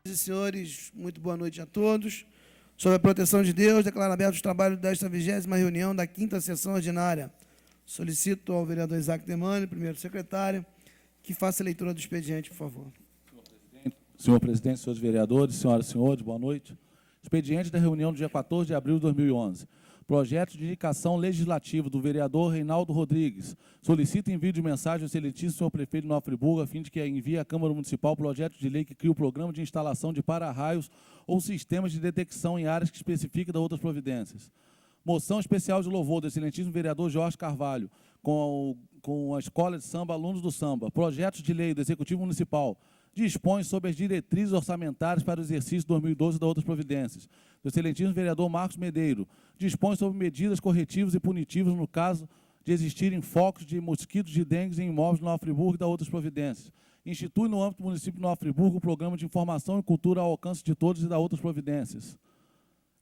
Senhoras e senhores, muito boa noite a todos. Sob a proteção de Deus, declaro abertos os trabalhos desta 20ª reunião da 5ª sessão ordinária. Solicito ao vereador Isaac Demani, primeiro secretário, que faça a leitura do expediente, por favor. Senhor presidente, senhores vereadores, senhoras e senhores, boa noite. Expediente da reunião do dia 14 de abril de 2011. Projeto de indicação legislativa do vereador Reinaldo Rodrigues. Solicita envio de mensagem ao excelentíssimo senhor prefeito de Nova Friburgo, a fim de que envie à Câmara Municipal o projeto de lei que cria o programa de instalação de para-raios ou sistemas de detecção em áreas que especifiquem da outras providências. Moção especial de louvor do excelentíssimo vereador Jorge Carvalho, com a Escola de Samba Alunos do Samba. Projetos de lei do Executivo Municipal. Dispõe sobre as diretrizes orçamentárias para o exercício 2012 e da outras providências. Do excelentíssimo vereador Marcos Medeiro. Dispõe sobre medidas corretivas e punitivas no caso de existirem focos de mosquitos de dengue em imóveis de Nova Friburgo e da outras providências. Institui no âmbito do município de Nova Friburgo o programa de informação e cultura ao alcance de todos e da outras providências.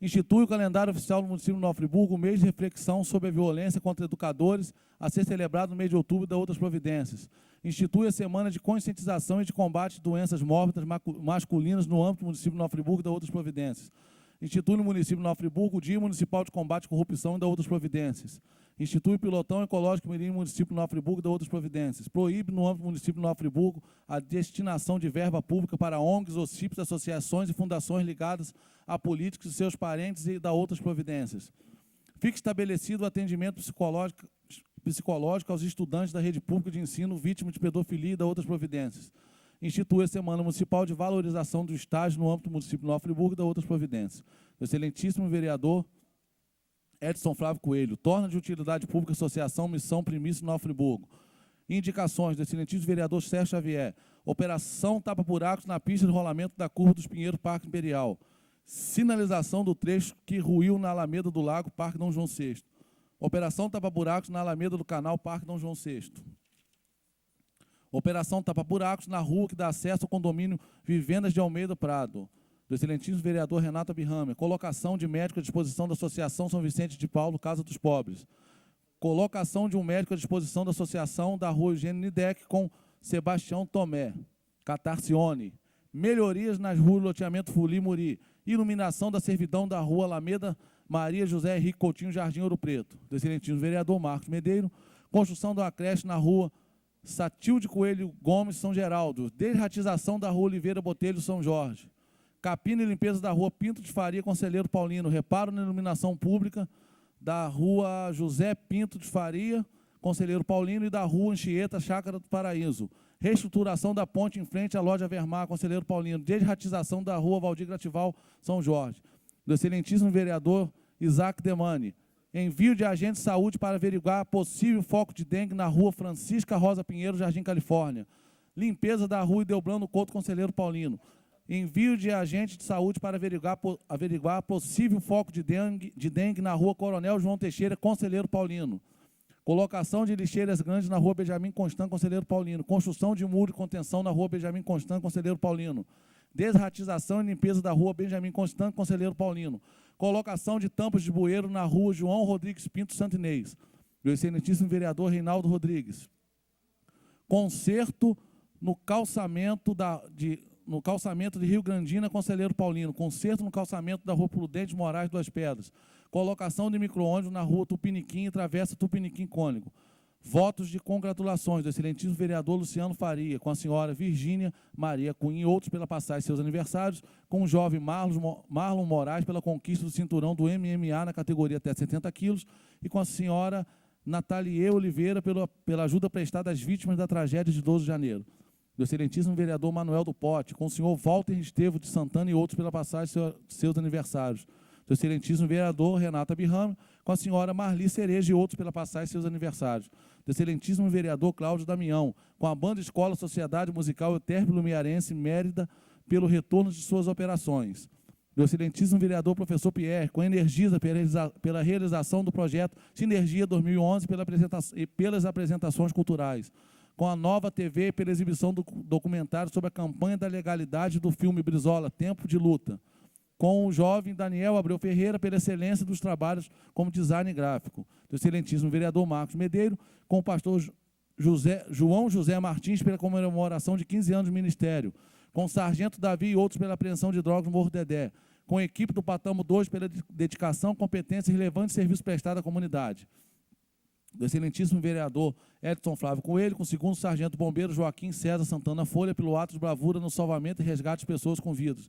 Institui o calendário oficial do município de Nova Friburgo, o mês de reflexão sobre a violência contra educadores, a ser celebrado no mês de outubro e da outras providências. Institui a semana de conscientização e de combate de doenças mórbidas masculinas no âmbito do município de Nova Friburgo e da outras providências. Institui no município de Nova Friburgo o Dia Municipal de Combate à Corrupção e da outras providências. Institui o pilotão ecológico mirim no município de Nova Friburgo e da outras providências. Proíbe no âmbito do município de Nova Friburgo a destinação de verba pública para ONGs, OCIPs, associações e fundações ligadas a políticos e seus parentes e da outras providências. Fica estabelecido o atendimento psicológico aos estudantes da rede pública de ensino vítimas de pedofilia e da outras providências. Institui a Semana Municipal de Valorização do Estágio no âmbito do município de Nova Friburgo e da outras providências. O excelentíssimo vereador Edson Flávio Coelho, torna de utilidade pública Associação Missão Primícia Nova Friburgo. Indicações do excelentíssimo vereador Sérgio Xavier. Operação tapa-buracos na pista de rolamento da Curva dos Pinheiros, Parque Imperial. Sinalização do trecho que ruiu na Alameda do Lago, Parque Dom João VI. Operação tapa-buracos na Alameda do Canal, Parque Dom João VI. Operação tapa-buracos na rua que dá acesso ao condomínio Vivendas de Almeida Prado. Do excelentíssimo vereador Renato Abirramer. Colocação de médico à disposição da Associação São Vicente de Paulo, Casa dos Pobres. Colocação de um médico à disposição da Associação da Rua Eugênio Nidec com Sebastião Tomé, Catarcione. Melhorias nas ruas Loteamento Fuli Muri. Iluminação da servidão da Rua Alameda Maria José Henrique Coutinho, Jardim Ouro Preto. Do excelentíssimo vereador Marcos Medeiro. Construção de uma creche na Rua Satilde Coelho Gomes, São Geraldo. Desratização da Rua Oliveira Botelho, São Jorge. Capina e limpeza da Rua Pinto de Faria, Conselheiro Paulino. Reparo na iluminação pública da Rua José Pinto de Faria, Conselheiro Paulino, e da Rua Anchieta, Chácara do Paraíso. Reestruturação da ponte em frente à Loja Vermar, Conselheiro Paulino. Desratização da Rua Valdir Gratival, São Jorge. Do excelentíssimo vereador Isaac Demani. Envio de agente de saúde para averiguar possível foco de dengue na Rua Francisca Rosa Pinheiro, Jardim Califórnia. Limpeza da Rua Ideoblando Couto, Conselheiro Paulino. Envio de agente de saúde para averiguar possível foco de dengue na Rua Coronel João Teixeira, Conselheiro Paulino. Colocação de lixeiras grandes na Rua Benjamin Constant, Conselheiro Paulino. Construção de muro de contenção na Rua Benjamin Constant, Conselheiro Paulino. Desratização e limpeza da Rua Benjamin Constant, Conselheiro Paulino. Colocação de tampas de bueiro na Rua João Rodrigues Pinto, Santo Inês. Do excelentíssimo vereador Reinaldo Rodrigues. Conserto no calçamento de Rio Grandina, Conselheiro Paulino. Conserto no calçamento da Rua Prudente Moraes, Duas Pedras. Colocação de micro-ônibus na Rua Tupiniquim e Travessa Tupiniquim Cônigo. Votos de congratulações do excelentíssimo vereador Luciano Faria, com a senhora Virgínia Maria Cunha e outros pela passagem de seus aniversários, com o jovem Marlon Moraes pela conquista do cinturão do MMA na categoria até 70 quilos, e com a senhora Natalie Oliveira pela ajuda prestada às vítimas da tragédia de 12 de janeiro. Do excelentíssimo vereador Manuel do Pote, com o senhor Walter Estevo de Santana e outros pela passagem de seus aniversários. Do excelentíssimo vereador Renato Abirramer, com a senhora Marli Cereja e outros pela passagem de seus aniversários. Do excelentíssimo vereador Cláudio Damião, com a Banda Escola Sociedade Musical Euterpe Lumiarense Mérida, pelo retorno de suas operações. Do excelentíssimo vereador Professor Pierre, com a Energisa pela realização do projeto Sinergia 2011 e pelas apresentações culturais. Com a Nova TV pela exibição do documentário sobre a campanha da legalidade do filme Brizola, Tempo de Luta. Com o jovem Daniel Abreu Ferreira pela excelência dos trabalhos como design gráfico. Do excelentíssimo vereador Marcos Medeiro, com o pastor João José Martins pela comemoração de 15 anos do ministério. com o sargento Davi e outros pela apreensão de drogas no Morro Dedé, com a equipe do Patamo 2 pela dedicação, competência e relevante serviço prestado à comunidade. Do excelentíssimo vereador Edson Flávio Coelho, com o segundo sargento bombeiro Joaquim César Santana Folha, pelo ato de bravura no salvamento e resgate de pessoas com vidas.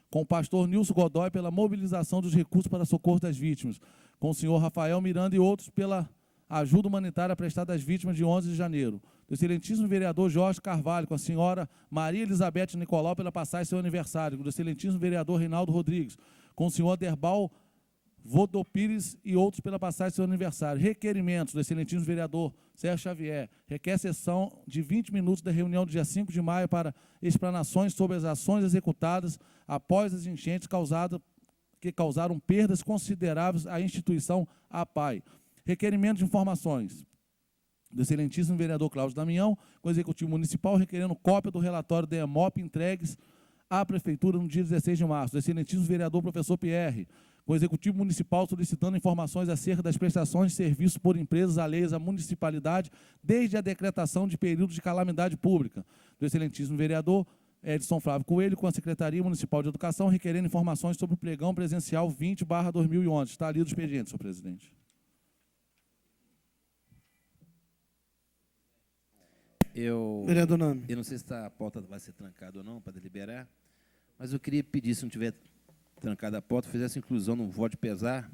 Com o pastor Nilson Godoy, pela mobilização dos recursos para socorro das vítimas. Com o senhor Rafael Miranda e outros pela ajuda humanitária prestada às vítimas de 11 de janeiro. Do excelentíssimo vereador Jorge Carvalho, com a senhora Maria Elizabeth Nicolau, pela passagem de seu aniversário. Do excelentíssimo vereador Reinaldo Rodrigues, com o senhor Derbal Vodopires e outros pela passagem de seu aniversário. Requerimentos do excelentíssimo vereador Sérgio Xavier. Requer sessão de 20 minutos da reunião do dia 5 de maio para explanações sobre as ações executadas após as enchentes que causaram perdas consideráveis à instituição APAI. Requerimento de informações do excelentíssimo vereador Cláudio Damião, com o Executivo Municipal, requerendo cópia do relatório da EMOP entregues à Prefeitura no dia 16 de março. Do excelentíssimo vereador professor Pierre, com o Executivo Municipal solicitando informações acerca das prestações de serviços por empresas alheias à municipalidade desde a decretação de período de calamidade pública. Do excelentíssimo vereador Edson Flávio Coelho, com a Secretaria Municipal de Educação, requerendo informações sobre o pregão presencial 20/2011. Está ali do expediente, senhor presidente. Vereador Nami. Eu não sei se a pauta vai ser trancada ou não para deliberar, mas eu queria pedir, se não tiver trancada a pauta, fizesse inclusão no voto de pesar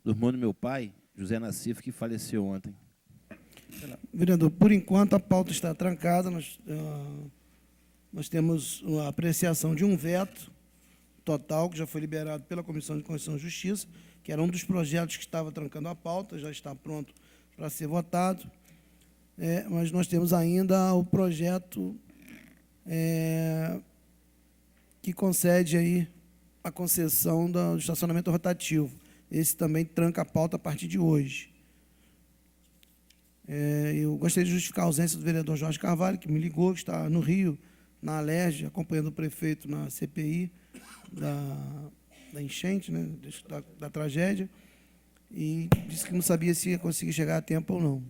do irmão do meu pai, José Nassif, que faleceu ontem. Vereador, por enquanto a pauta está trancada, nós temos a apreciação de um veto total, que já foi liberado pela Comissão de Constituição e Justiça, que era um dos projetos que estava trancando a pauta, já está pronto para ser votado. Mas nós temos ainda o projeto que concede aí a concessão do estacionamento rotativo. Esse também tranca a pauta a partir de hoje. Eu gostaria de justificar a ausência do vereador Jorge Carvalho, que me ligou, que está no Rio, na Alerj, acompanhando o prefeito na CPI da enchente, né, da tragédia, e disse que não sabia se ia conseguir chegar a tempo ou não.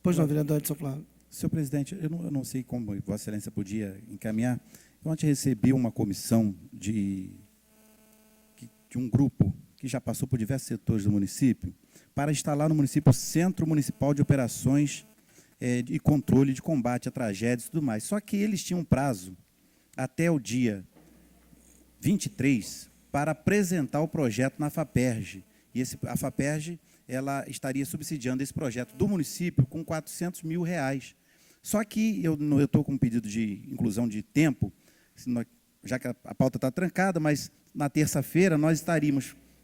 Pois não, vereador Edson Flávio. Senhor presidente, eu não sei como Vossa Excelência podia encaminhar. Eu ontem recebi uma comissão de um grupo que já passou por diversos setores do município para instalar no município o Centro Municipal de Operações e Controle de Combate a Tragédias e tudo mais. Só que eles tinham um prazo até o dia 23 para apresentar o projeto na FAPERJ. E a FAPERJ ela estaria subsidiando esse projeto do município com R$400 mil. Só que eu estou com um pedido de inclusão de tempo, já que a pauta está trancada, mas na terça-feira eles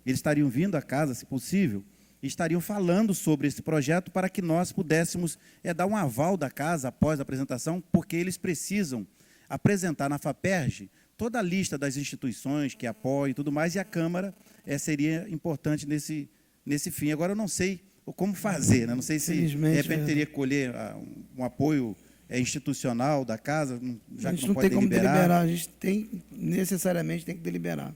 estariam vindo à casa, se possível, e estariam falando sobre esse projeto para que nós pudéssemos dar um aval da casa após a apresentação, porque eles precisam apresentar na FAPERJ toda a lista das instituições que apoiam e tudo mais, e a Câmara seria importante nesse fim. Agora, eu não sei como fazer, né? Não sei se, de repente, teria que colher um apoio institucional da casa, já que não pode deliberar. A gente necessariamente tem que deliberar.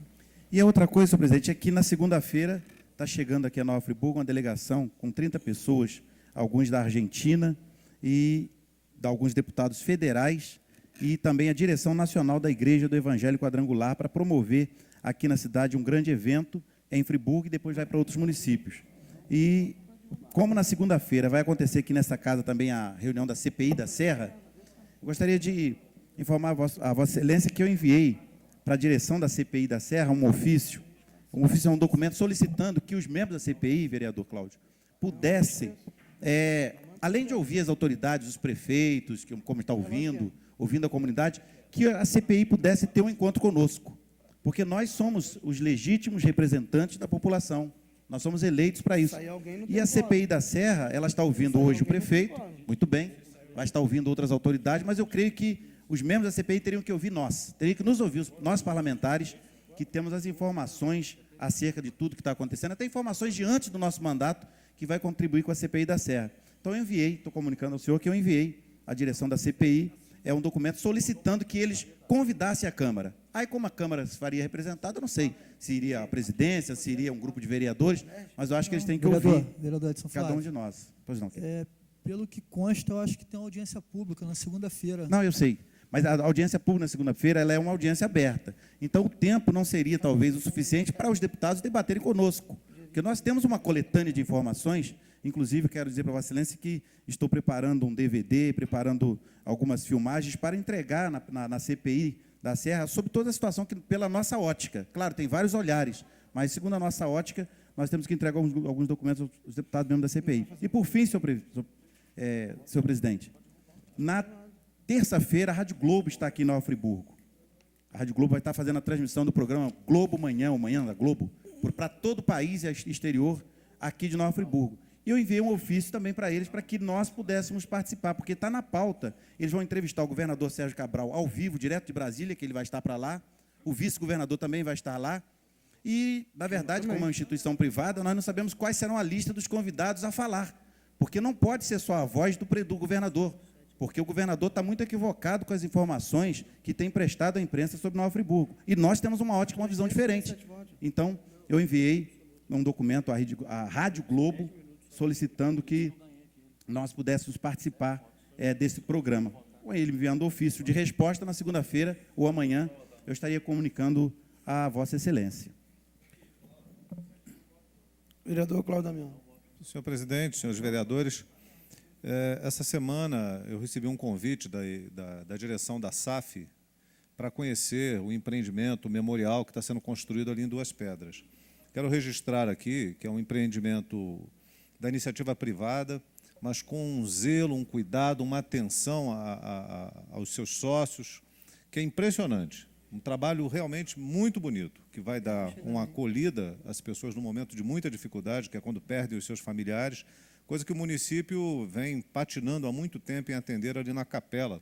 E a outra coisa, senhor presidente, é que na segunda-feira está chegando aqui a Nova Friburgo uma delegação com 30 pessoas, alguns da Argentina e de alguns deputados federais, e também a direção nacional da Igreja do Evangelho Quadrangular para promover aqui na cidade um grande evento em Friburgo e depois vai para outros municípios. E como na segunda-feira vai acontecer aqui nessa casa também a reunião da CPI da Serra, eu gostaria de informar a Vossa Excelência que eu enviei para a direção da CPI da Serra um ofício é um documento solicitando que os membros da CPI, vereador Cláudio, pudessem, além de ouvir as autoridades, os prefeitos, como está ouvindo a comunidade, que a CPI pudesse ter um encontro conosco, porque nós somos os legítimos representantes da população, nós somos eleitos para isso. E a CPI da Serra, ela está ouvindo hoje o prefeito, muito bem, vai estar ouvindo outras autoridades, mas eu creio que os membros da CPI teriam que ouvir nós, teriam que nos ouvir, nós parlamentares, que temos as informações acerca de tudo que está acontecendo, até informações de antes do nosso mandato, que vai contribuir com a CPI da Serra. Então, eu enviei, estou comunicando ao senhor que eu enviei à direção da CPI, um documento solicitando que eles convidassem a Câmara. Aí, como a Câmara se faria representada, eu não sei se iria a presidência, se iria um grupo de vereadores, mas eu acho que eles têm que ouvir cada um de nós. Pois não. Pelo que consta, eu acho que tem audiência pública na segunda-feira. Não, eu sei. Mas a audiência pública na segunda-feira ela é uma audiência aberta. Então, o tempo não seria, talvez, o suficiente para os deputados debaterem conosco. Porque nós temos uma coletânea de informações, inclusive, quero dizer para Vossa Excelência que estou preparando um DVD, preparando algumas filmagens para entregar na CPI da Serra sobre toda a situação que, pela nossa ótica. Claro, tem vários olhares, mas, segundo a nossa ótica, nós temos que entregar alguns documentos aos deputados membros da CPI. E, por fim, senhor presidente, na terça-feira, a Rádio Globo está aqui em Nova Friburgo. A Rádio Globo vai estar fazendo a transmissão do programa Globo Manhã, o Manhã da Globo, para todo o país e exterior, aqui de Nova Friburgo. E eu enviei um ofício também para eles, para que nós pudéssemos participar, porque está na pauta. Eles vão entrevistar o governador Sérgio Cabral ao vivo, direto de Brasília, que ele vai estar para lá. O vice-governador também vai estar lá. E, na verdade, como uma instituição privada, nós não sabemos quais serão a lista dos convidados a falar, porque não pode ser só a voz do governador, porque o governador está muito equivocado com as informações que tem prestado à imprensa sobre Nova Friburgo. E nós temos uma ótica, uma visão diferente. Então, eu enviei um documento à Rádio Globo, solicitando que nós pudéssemos participar desse programa. Com ele enviando ofício de resposta, na segunda-feira ou amanhã, eu estaria comunicando a Vossa Excelência. Vereador Cláudio Damião. Senhor presidente, senhores vereadores, essa semana eu recebi um convite da direção da SAF para conhecer o empreendimento memorial que está sendo construído ali em Duas Pedras. Quero registrar aqui que é um empreendimento da iniciativa privada, mas com um zelo, um cuidado, uma atenção aos seus sócios, que é impressionante. Um trabalho realmente muito bonito, que vai dar uma acolhida às pessoas num momento de muita dificuldade, que é quando perdem os seus familiares, coisa que o município vem patinando há muito tempo em atender ali na capela.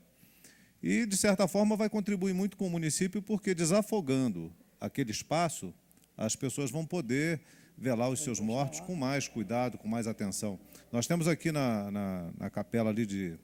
E, de certa forma, vai contribuir muito com o município, porque, desafogando aquele espaço, as pessoas vão poder velar os seus mortos com mais cuidado, com mais atenção. Nós temos aqui na capela ali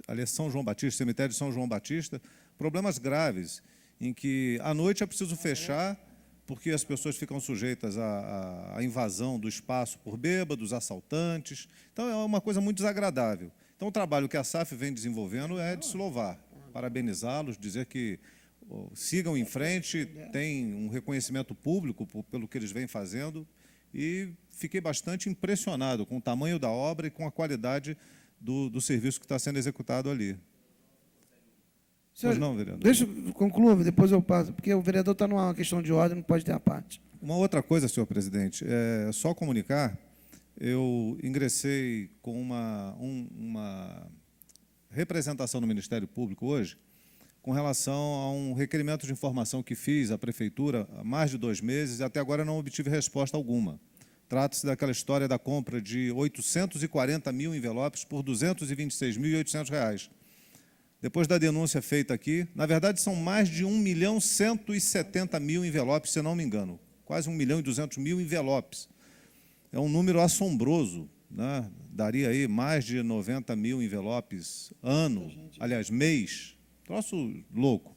ali é São João Batista, cemitério de São João Batista, problemas graves, em que à noite é preciso fechar, porque as pessoas ficam sujeitas à invasão do espaço por bêbados, assaltantes. Então, é uma coisa muito desagradável. Então, o trabalho que a SAF vem desenvolvendo é de se louvar, parabenizá-los, dizer que sigam em frente, tem um reconhecimento público pelo que eles vêm fazendo, e fiquei bastante impressionado com o tamanho da obra e com a qualidade do serviço que está sendo executado ali. Senhor, Pois não, vereador? deixa eu concluir, depois eu passo, porque o vereador está numa questão de ordem, não pode ter a parte. Uma outra coisa, senhor presidente, é só comunicar, eu ingressei com uma representação no Ministério Público hoje, com relação a um requerimento de informação que fiz à Prefeitura há mais de 2 meses e até agora não obtive resposta alguma. Trata-se daquela história da compra de 840 mil envelopes por R$ 226.800. Depois da denúncia feita aqui, na verdade são mais de 1.170.000 envelopes, se não me engano, quase 1.200.000 envelopes. É um número assombroso, né? Daria aí mais de 90 mil envelopes ano, aliás, mês. Troço louco.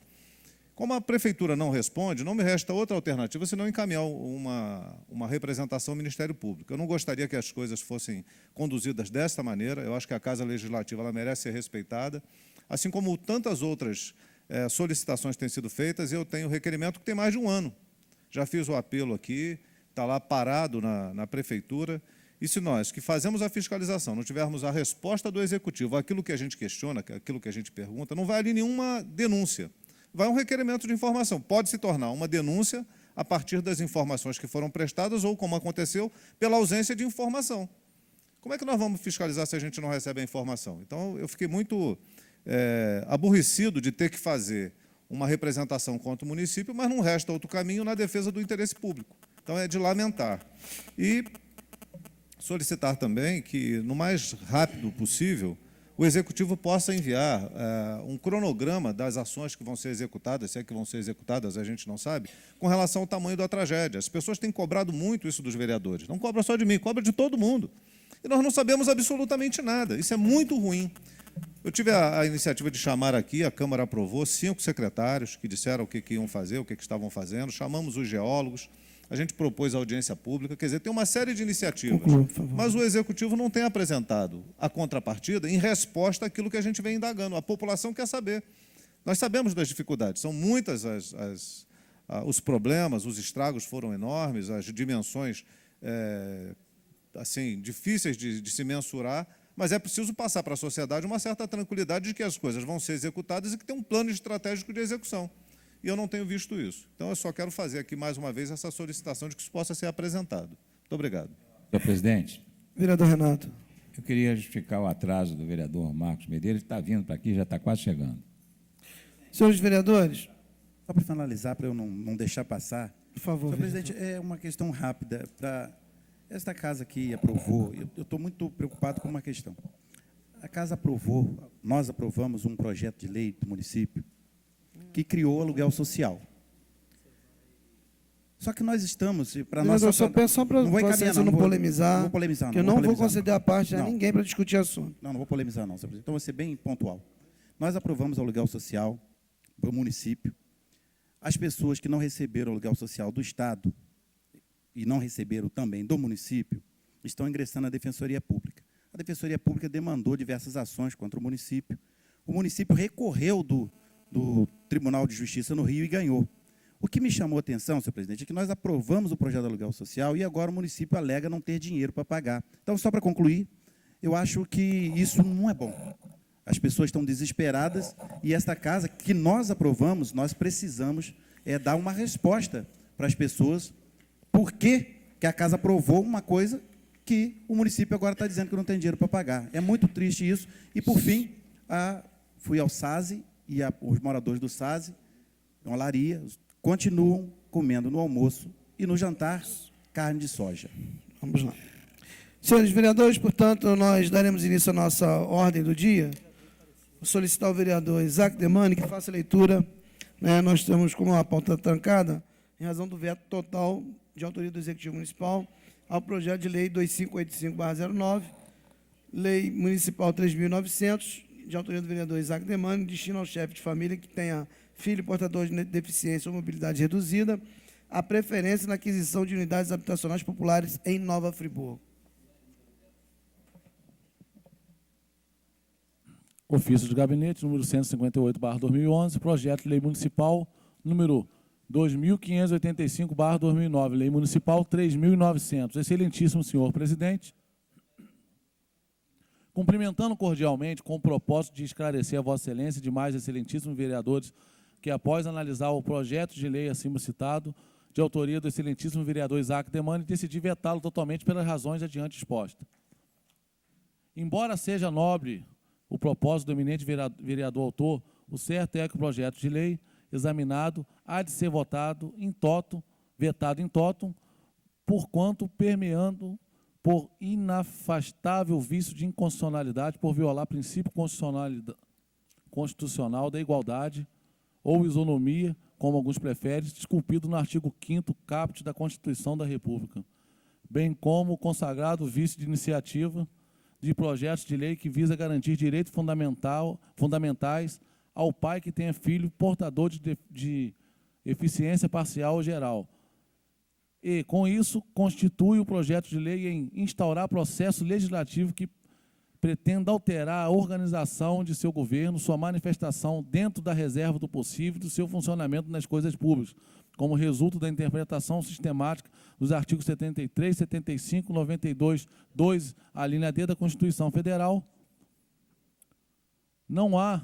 Como a Prefeitura não responde, não me resta outra alternativa senão encaminhar uma representação ao Ministério Público. Eu não gostaria que as coisas fossem conduzidas desta maneira. Eu acho que a Casa Legislativa ela merece ser respeitada, assim como tantas outras solicitações têm sido feitas. Eu tenho requerimento que tem mais de 1 ano. Já fiz o apelo aqui, está lá parado na Prefeitura. E se nós, que fazemos a fiscalização, não tivermos a resposta do Executivo, aquilo que a gente questiona, aquilo que a gente pergunta, não vai ali nenhuma denúncia. Vai um requerimento de informação. Pode se tornar uma denúncia a partir das informações que foram prestadas ou, como aconteceu, pela ausência de informação. Como é que nós vamos fiscalizar se a gente não recebe a informação? Então, eu fiquei muito aborrecido de ter que fazer uma representação contra o município, mas não resta outro caminho na defesa do interesse público. Então, é de lamentar. E solicitar também que, no mais rápido possível, o Executivo possa enviar um cronograma das ações que vão ser executadas, se é que vão ser executadas, a gente não sabe, com relação ao tamanho da tragédia. As pessoas têm cobrado muito isso dos vereadores. Não cobra só de mim, cobra de todo mundo. E nós não sabemos absolutamente nada. Isso é muito ruim. Eu tive a iniciativa de chamar aqui, a Câmara aprovou, 5 secretários que disseram o que iam fazer, o que estavam fazendo, chamamos os geólogos, a gente propôs audiência pública, quer dizer, tem uma série de iniciativas. Conclua, por favor. Mas o Executivo não tem apresentado a contrapartida em resposta àquilo que a gente vem indagando. A população quer saber. Nós sabemos das dificuldades, são muitas os problemas, os estragos foram enormes, as dimensões assim, difíceis de se mensurar, mas é preciso passar para a sociedade uma certa tranquilidade de que as coisas vão ser executadas e que tem um plano estratégico de execução. E eu não tenho visto isso. Então, eu só quero fazer aqui, mais uma vez, essa solicitação de que isso possa ser apresentado. Muito obrigado. Senhor presidente, Vereador Renato. eu queria justificar o atraso do vereador Marcos Medeiros, que está vindo para aqui, já está quase chegando. Senhores vereadores, Só para finalizar, para eu não deixar passar. por favor. Senhor vereador. presidente, é uma questão rápida. Para esta casa aqui aprovou, eu estou muito preocupado com uma questão. A casa aprovou, nós aprovamos um projeto de lei do município que criou o aluguel social. Só que nós estamos, para nós... Vereador, eu só peço só para Não vou Vossa encaminhar, Excelência não polemizar, Não vou polemizar, que eu não vou polemizar, conceder a parte a Não. ninguém para discutir assunto. Não vou polemizar, não, senhor presidente. Então, vou ser bem pontual. Nós aprovamos o aluguel social para o município. As pessoas que não receberam o aluguel social do Estado e não receberam também do município estão ingressando na Defensoria Pública. A Defensoria Pública demandou diversas ações contra o município. O município recorreu do Tribunal de Justiça no Rio e ganhou. O que me chamou a atenção, senhor presidente, é que nós aprovamos o projeto de aluguel social e agora o município alega não ter dinheiro para pagar. Então, só para concluir, eu acho que isso não é bom. As pessoas estão desesperadas e esta casa que nós aprovamos, nós precisamos dar uma resposta para as pessoas. Por que a casa aprovou uma coisa que o município agora está dizendo que não tem dinheiro para pagar? É muito triste isso. E, por fim, fui ao SASE e os moradores do SASE, uma olaria, continuam comendo no almoço e no jantar carne de soja. Vamos lá. Senhores vereadores, portanto, nós daremos início à nossa ordem do dia. Vou solicitar ao vereador Isaac Demani que faça a leitura. Nós estamos com a pauta trancada, em razão do veto total de autoria do Executivo Municipal ao projeto de lei 2585/09, lei municipal 3.900, de autoria do vereador Isaac Demani, destina ao chefe de família que tenha filho portador de deficiência ou mobilidade reduzida, a preferência na aquisição de unidades habitacionais populares em Nova Friburgo. Ofício de Gabinete, número 158/2011, projeto de lei municipal, número 2585/2009, lei municipal 3.900. Excelentíssimo senhor presidente, cumprimentando cordialmente com o propósito de esclarecer a Vossa Excelência e demais excelentíssimos vereadores que, após analisar o projeto de lei acima citado, de autoria do excelentíssimo vereador Isaac Demani, decidi vetá-lo totalmente pelas razões adiante expostas. Embora seja nobre o propósito do eminente vereador autor, o certo é que o projeto de lei examinado há de ser votado em toto, vetado em totum, porquanto permeando por inafastável vício de inconstitucionalidade, por violar princípio constitucional da igualdade ou isonomia, como alguns preferem, esculpido no artigo 5º caput da Constituição da República, bem como o consagrado vício de iniciativa de projetos de lei que visa garantir direitos fundamentais ao pai que tenha filho portador de eficiência parcial ou geral. E, com isso, constitui o projeto de lei em instaurar processo legislativo que pretenda alterar a organização de seu governo, sua manifestação dentro da reserva do possível do seu funcionamento nas coisas públicas, como resultado da interpretação sistemática dos artigos 73, 75, 92, 2, a linha D da Constituição Federal. Não há,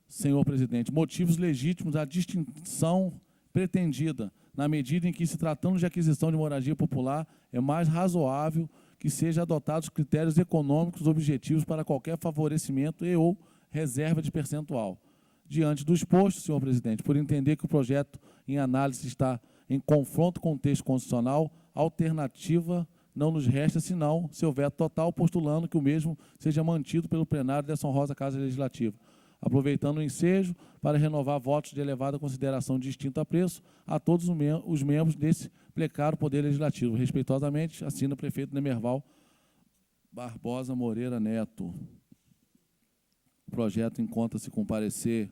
senhor presidente, motivos legítimos à distinção pretendida, na medida em que, se tratando de aquisição de moradia popular, é mais razoável que sejam adotados critérios econômicos objetivos para qualquer favorecimento e ou reserva de percentual. Diante do exposto, senhor presidente, por entender que o projeto em análise está em confronto com o texto constitucional, alternativa não nos resta senão seu veto total, postulando que o mesmo seja mantido pelo plenário dessa honrosa Casa Legislativa. Aproveitando o ensejo para renovar votos de elevada consideração de distinto apreço a todos os membros desse precário Poder Legislativo. Respeitosamente, assina o prefeito Nemerval Barbosa Moreira Neto. O projeto encontra-se com parecer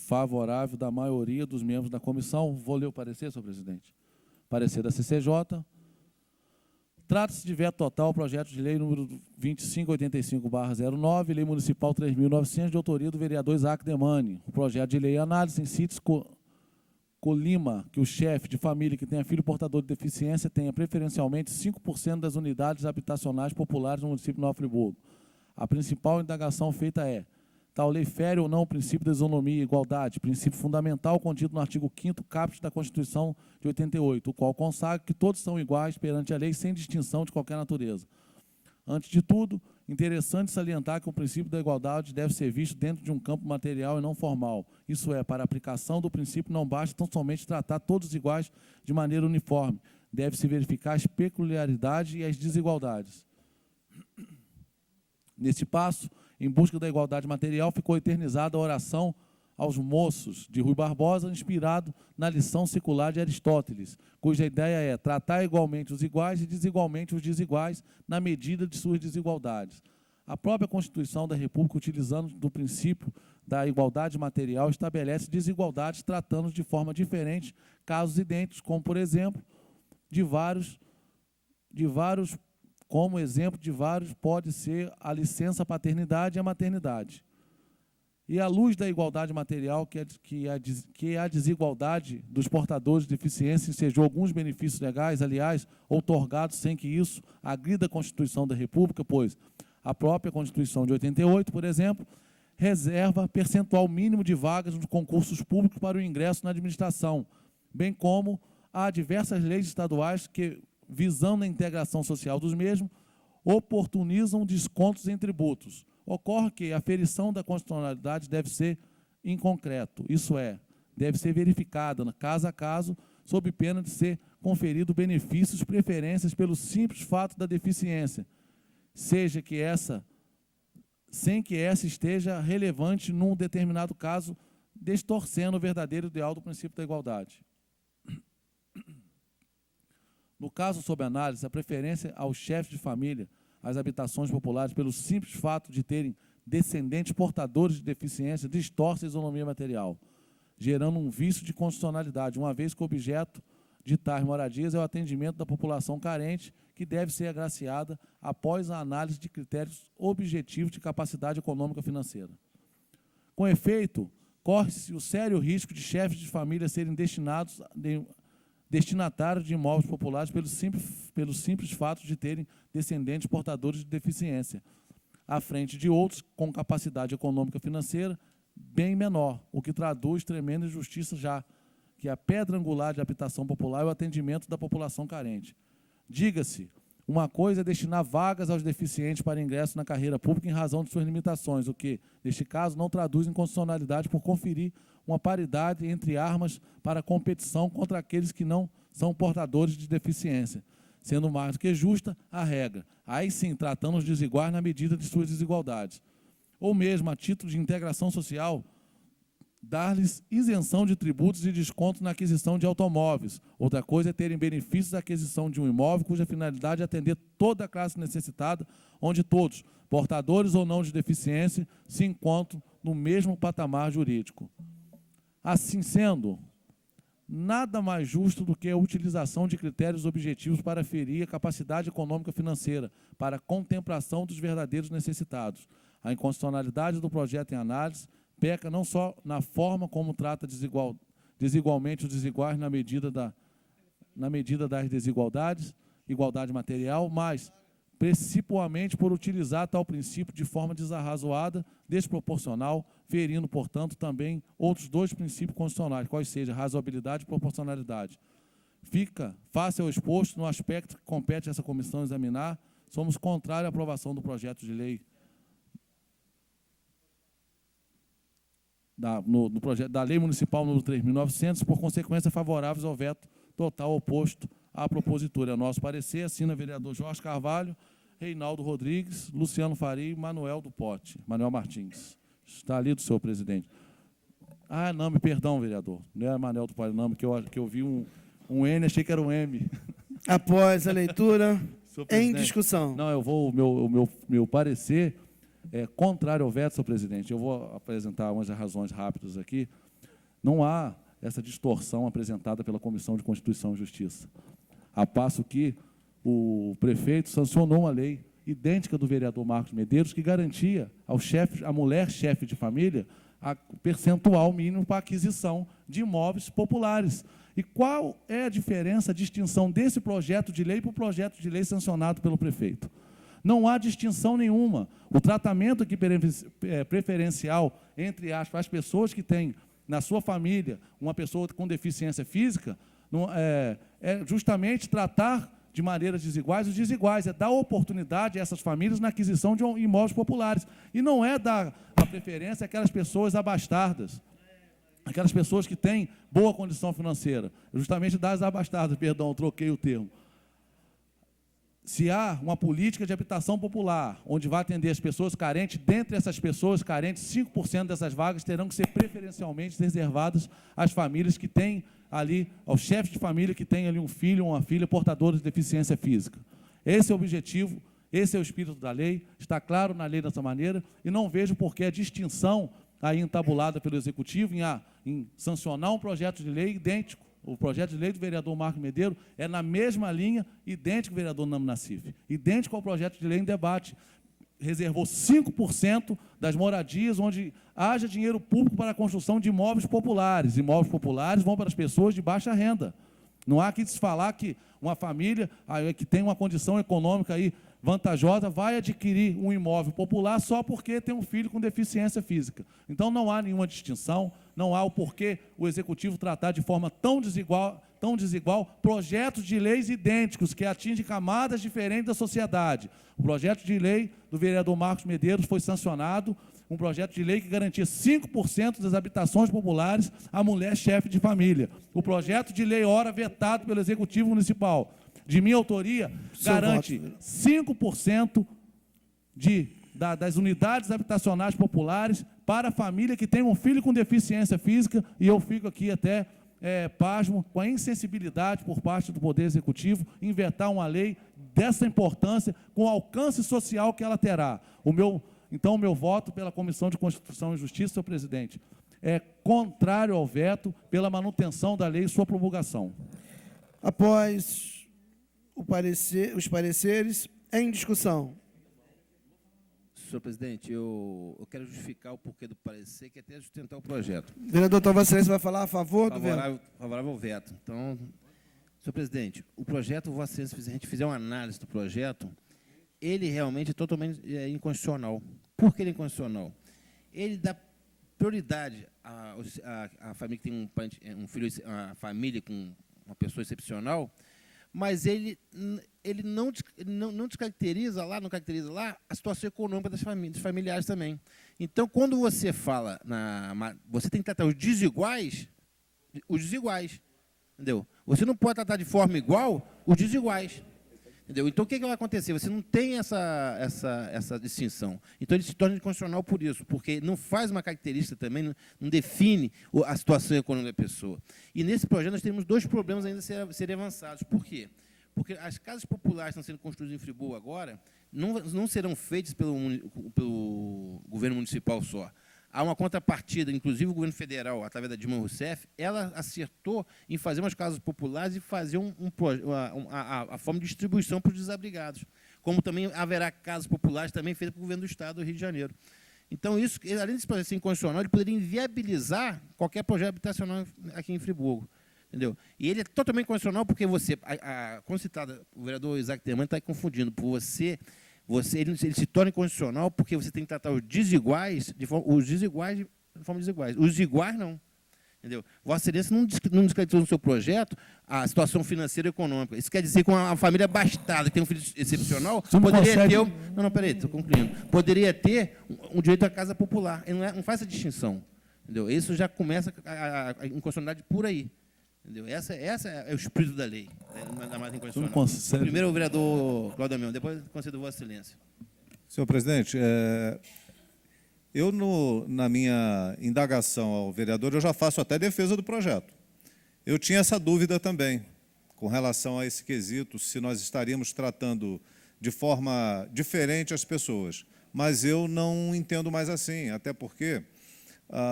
favorável da maioria dos membros da comissão. Vou ler o parecer, senhor presidente. Parecer da CCJ. Trata-se de veto total ao projeto de lei número 2585/09, Lei Municipal 3.900, de autoria do vereador Isaac Demani. O projeto de lei análise em sítios colima que o chefe de família que tenha filho portador de deficiência tenha preferencialmente 5% das unidades habitacionais populares no município de Nova Friburgo. A principal indagação feita é: tal lei fere ou não o princípio da isonomia e igualdade, princípio fundamental contido no artigo 5º caput da Constituição de 88, o qual consagra que todos são iguais perante a lei sem distinção de qualquer natureza. Antes de tudo, interessante salientar que o princípio da igualdade deve ser visto dentro de um campo material e não formal. Isso é, para a aplicação do princípio não basta tão somente tratar todos iguais de maneira uniforme. Deve-se verificar as peculiaridades e as desigualdades. Neste passo, em busca da igualdade material, ficou eternizada a oração aos moços, de Rui Barbosa, inspirado na lição secular de Aristóteles, cuja ideia é tratar igualmente os iguais e desigualmente os desiguais na medida de suas desigualdades. A própria Constituição da República, utilizando do princípio da igualdade material, estabelece desigualdades tratando de forma diferente casos idênticos, como, por exemplo, como exemplo de vários pode ser a licença paternidade e a maternidade. E à luz da igualdade material, que a desigualdade dos portadores de deficiência ensejou alguns benefícios legais, aliás, outorgados sem que isso agrida a Constituição da República, pois a própria Constituição de 88, por exemplo, reserva percentual mínimo de vagas nos concursos públicos para o ingresso na administração, bem como há diversas leis estaduais que, visando a integração social dos mesmos, oportunizam descontos em tributos. Ocorre que a aferição da constitucionalidade deve ser em concreto, isso é, deve ser verificada caso a caso, sob pena de ser conferido benefícios, preferências pelo simples fato da deficiência, sem que essa esteja relevante num determinado caso, distorcendo o verdadeiro ideal do princípio da igualdade. No caso sob análise, a preferência aos chefes de família, às habitações populares, pelo simples fato de terem descendentes portadores de deficiência, distorce a isonomia material, gerando um vício de constitucionalidade, uma vez que o objeto de tais moradias é o atendimento da população carente, que deve ser agraciada após a análise de critérios objetivos de capacidade econômica financeira. Com efeito, corre-se o sério risco de chefes de família serem destinatários de imóveis populares pelo simples fato de terem descendentes portadores de deficiência, à frente de outros com capacidade econômica financeira bem menor, o que traduz tremenda injustiça, já que a pedra angular de habitação popular é o atendimento da população carente. Diga-se, uma coisa é destinar vagas aos deficientes para ingresso na carreira pública em razão de suas limitações, o que, neste caso, não traduz em constitucionalidade por conferir uma paridade entre armas para competição contra aqueles que não são portadores de deficiência, sendo mais do que justa a regra, aí sim tratando os desiguais na medida de suas desigualdades. Ou mesmo, a título de integração social, dar-lhes isenção de tributos e descontos na aquisição de automóveis. Outra coisa é terem benefícios da aquisição de um imóvel cuja finalidade é atender toda a classe necessitada, onde todos, portadores ou não de deficiência, se encontram no mesmo patamar jurídico. Assim sendo, nada mais justo do que a utilização de critérios objetivos para aferir a capacidade econômica financeira, para a contemplação dos verdadeiros necessitados. A inconstitucionalidade do projeto em análise peca não só na forma como trata desigualmente os desiguais na medida das desigualdades, igualdade material, mas principalmente por utilizar tal princípio de forma desarrazoada, desproporcional, ferindo, portanto, também outros dois princípios constitucionais, quais sejam razoabilidade e proporcionalidade. Fica face ao exposto no aspecto que compete a essa comissão examinar, somos contrários à aprovação do projeto de lei no projeto da Lei Municipal número 3.900, por consequência favoráveis ao veto total oposto à propositura. É nosso parecer, assina vereador Jorge Carvalho, Reinaldo Rodrigues, Luciano Faria e Manuel do Pote, Manuel Martins. Está ali do senhor presidente. Ah, não, me perdão, vereador. Não é Manuel do Pote, não, porque eu vi um N, achei que era um M. Após a leitura, em discussão. Não, o meu parecer é contrário ao veto, senhor presidente. Eu vou apresentar umas razões rápidas aqui. Não há essa distorção apresentada pela Comissão de Constituição e Justiça. A passo que o prefeito sancionou uma lei idêntica do vereador Marcos Medeiros, que garantia ao chefe, à mulher chefe de família, a percentual mínimo para aquisição de imóveis populares. E qual é a diferença, a distinção desse projeto de lei para o projeto de lei sancionado pelo prefeito? Não há distinção nenhuma. O tratamento aqui preferencial, entre aspas, as pessoas que têm na sua família uma pessoa com deficiência física, é justamente tratar de maneiras desiguais os desiguais, é dar oportunidade a essas famílias na aquisição de imóveis populares. E não é dar a preferência àquelas pessoas abastardas, aquelas pessoas que têm boa condição financeira, justamente das abastardas, perdão, troquei o termo. Se há uma política de habitação popular, onde vai atender as pessoas carentes, dentre essas pessoas carentes, 5% dessas vagas terão que ser preferencialmente reservadas às famílias que têm ali, aos chefes de família que têm ali um filho ou uma filha portadores de deficiência física. Esse é o objetivo, esse é o espírito da lei, está claro na lei dessa maneira, e não vejo por que a distinção aí entabulada pelo Executivo em sancionar um projeto de lei idêntico. O projeto de lei do vereador Marcos Medeiros é na mesma linha, idêntico ao vereador Namo Nassif, idêntico ao projeto de lei em debate. Reservou 5% das moradias onde haja dinheiro público para a construção de imóveis populares. Imóveis populares vão para as pessoas de baixa renda. Não há que se falar que uma família que tem uma condição econômica aí vantajosa vai adquirir um imóvel popular só porque tem um filho com deficiência física. Então, não há nenhuma distinção, não há o porquê o Executivo tratar de forma tão desigual projetos de leis idênticos que atingem camadas diferentes da sociedade. O projeto de lei do vereador Marcos Medeiros foi sancionado, um projeto de lei que garantia 5% das habitações populares à mulher chefe de família. O projeto de lei, ora vetado pelo Executivo Municipal, de minha autoria, garante 5% das unidades habitacionais populares para a família que tem um filho com deficiência física, e eu fico aqui até pasmo com a insensibilidade por parte do Poder Executivo em vetar uma lei dessa importância, com o alcance social que ela terá. Então, o meu voto pela Comissão de Constituição e Justiça, senhor presidente, é contrário ao veto pela manutenção da lei e sua promulgação. Após os pareceres, em discussão. Senhor presidente, eu quero justificar o porquê do parecer, que é até sustentar o projeto. Vereador Tom Vassilêncio vai falar a favor do veto? Favorável ao veto. Então, senhor presidente, o projeto, se a gente fizer uma análise do projeto, ele realmente é totalmente inconstitucional. Por que ele é inconstitucional? Ele dá prioridade à família que tem um filho, a família com uma pessoa excepcional, mas ele não descaracteriza lá, a situação econômica dos familiares também. Então, quando você fala, você tem que tratar os desiguais, entendeu? Você não pode tratar de forma igual os desiguais. Entendeu? Então, o que vai acontecer? Você não tem essa distinção. Então, ele se torna inconstitucional por isso, porque não faz uma característica também, não define a situação econômica da pessoa. E, nesse projeto, nós temos dois problemas ainda a serem avançados. Por quê? Porque as casas populares que estão sendo construídas em Friburgo agora não serão feitas pelo governo municipal só. Há uma contrapartida, inclusive o governo federal, através da Dilma Rousseff, ela acertou em fazer umas casas populares e fazer a forma de distribuição para os desabrigados. Como também haverá casas populares também feitas pelo governo do Estado do Rio de Janeiro. Então, isso, além desse projeto ser inconstitucional, ele poderia inviabilizar qualquer projeto habitacional aqui em Friburgo. Entendeu? E ele é totalmente inconstitucional porque como citado, o vereador Isaac Termani está confundindo, ele se torna inconstitucional porque você tem que tratar os desiguais de forma desiguais. Os iguais, não. Entendeu? Vossa Excelência não descaracterizou no seu projeto a situação financeira e econômica. Isso quer dizer que uma família abastada, que tem um filho excepcional, poderia ter... Não, peraí, estou concluindo. Poderia ter um direito à casa popular. Ele não faz essa distinção. Entendeu? Isso já começa a inconstitucionalidade por aí. Entendeu? Essa é o espírito da lei, da mais inconstitucional. Primeiro o vereador Cláudio Damião, depois concedo Vossa Excelência. Senhor presidente, eu, na minha indagação ao vereador, eu já faço até defesa do projeto. Eu tinha essa dúvida também, com relação a esse quesito, se nós estaríamos tratando de forma diferente as pessoas. Mas eu não entendo mais assim, até porque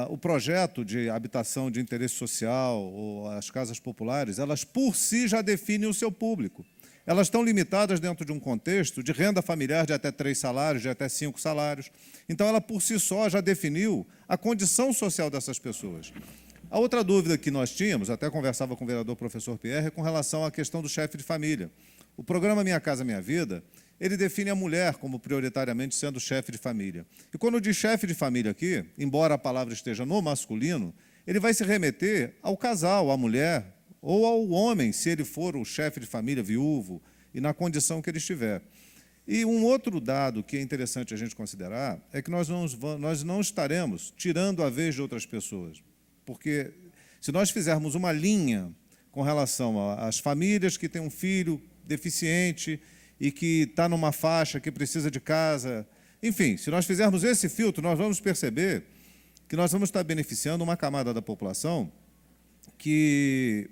o projeto de habitação de interesse social ou as casas populares, elas por si já definem o seu público. Elas estão limitadas dentro de um contexto de renda familiar de até 3 salários, de até 5 salários. Então, ela por si só já definiu a condição social dessas pessoas. A outra dúvida que nós tínhamos, até conversava com o vereador professor Pierre, é com relação à questão do chefe de família. O programa Minha Casa Minha Vida, ele define a mulher como prioritariamente sendo chefe de família. E quando diz chefe de família aqui, embora a palavra esteja no masculino, ele vai se remeter ao casal, à mulher, ou ao homem, se ele for o chefe de família viúvo, e na condição que ele estiver. E um outro dado que é interessante a gente considerar é que nós não estaremos tirando a vez de outras pessoas. Porque se nós fizermos uma linha com relação às famílias que têm um filho deficiente e que está numa faixa que precisa de casa, enfim, se nós fizermos esse filtro, nós vamos perceber que nós vamos estar beneficiando uma camada da população que